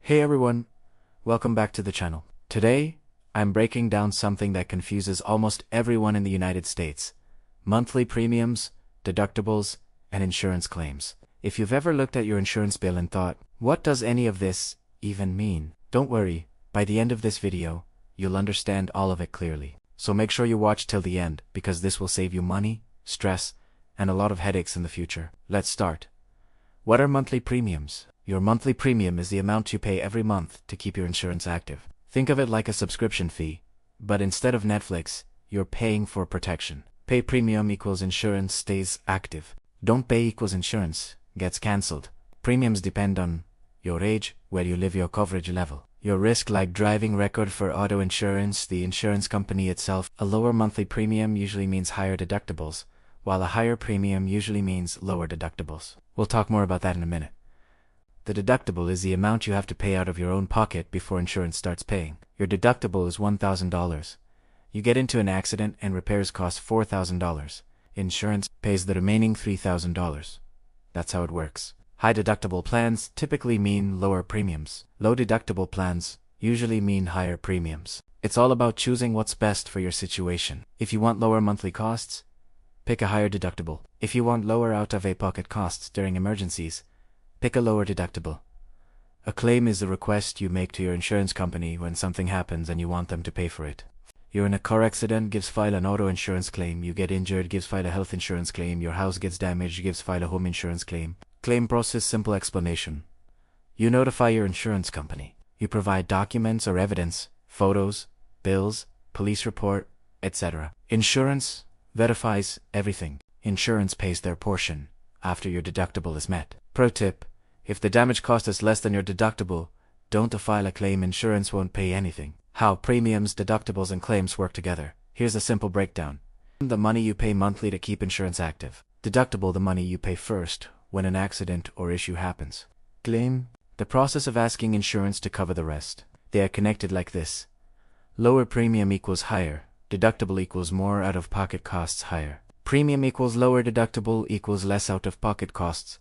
Hey everyone, welcome back to the channel. Today, I'm breaking down something that confuses almost everyone in the United States: monthly premiums, deductibles, and insurance claims. If you've ever looked at your insurance bill and thought, what does any of this even mean? Don't worry, by the end of this video, you'll understand all of it clearly. So make sure you watch till the end, because this will save you money, stress, and a lot of headaches in the future. Let's start. What are monthly premiums? Your monthly premium is the amount you pay every month to keep your insurance active. Think of it like a subscription fee, but instead of Netflix, you're paying for protection. Pay premium equals insurance stays active. Don't pay equals insurance gets cancelled. Premiums depend on your age, where you live, your coverage level, your risk like driving record for auto insurance, the insurance company itself. A lower monthly premium usually means higher deductibles, while a higher premium usually means lower deductibles. We'll talk more about that in a minute. The deductible is the amount you have to pay out of your own pocket before insurance starts paying. Your deductible is $1,000. You get into an accident and repairs cost $4,000. Insurance pays the remaining $3,000. That's how it works. High deductible plans typically mean lower premiums. Low deductible plans usually mean higher premiums. It's all about choosing what's best for your situation. If you want lower monthly costs, pick a higher deductible. If you want lower out-of-pocket costs during emergencies, pick a lower deductible. A claim is the request you make to your insurance company when something happens and you want them to pay for it. You're in a car accident, gives file an auto insurance claim. You get injured, gives file a health insurance claim. Your house gets damaged, gives file a home insurance claim. Claim process, simple explanation. You notify your insurance company. You provide documents or evidence, photos, bills, police report, etc. Insurance verifies everything. Insurance pays their portion after your deductible is met. Pro tip: if the damage cost is less than your deductible, don't file a claim. Insurance won't pay anything. How premiums, deductibles, and claims work together. Here's a simple breakdown. The money you pay monthly to keep insurance active. Deductible, the money you pay first when an accident or issue happens. Claim, the process of asking insurance to cover the rest. They are connected like this. Lower premium equals higher. Deductible equals more out-of-pocket costs higher. Premium equals lower deductible equals less out-of-pocket costs.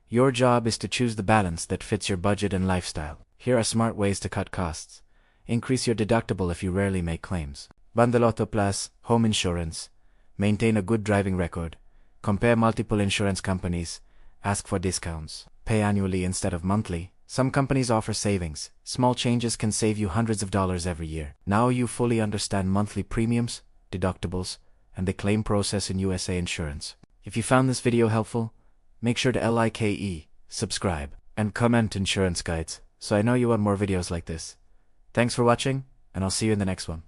Your job is to choose the balance that fits your budget and lifestyle. Here are smart ways to cut costs. Increase your deductible if you rarely make claims. Bundle auto plus home insurance. Maintain a good driving record. Compare multiple insurance companies. Ask for discounts. Pay annually instead of monthly. Some companies offer savings. Small changes can save you hundreds of dollars every year. Now you fully understand monthly premiums, deductibles, and the claim process in USA Insurance. If you found this video helpful, make sure to like, subscribe, and comment insurance guides, so I know you want more videos like this. Thanks for watching, and I'll see you in the next one.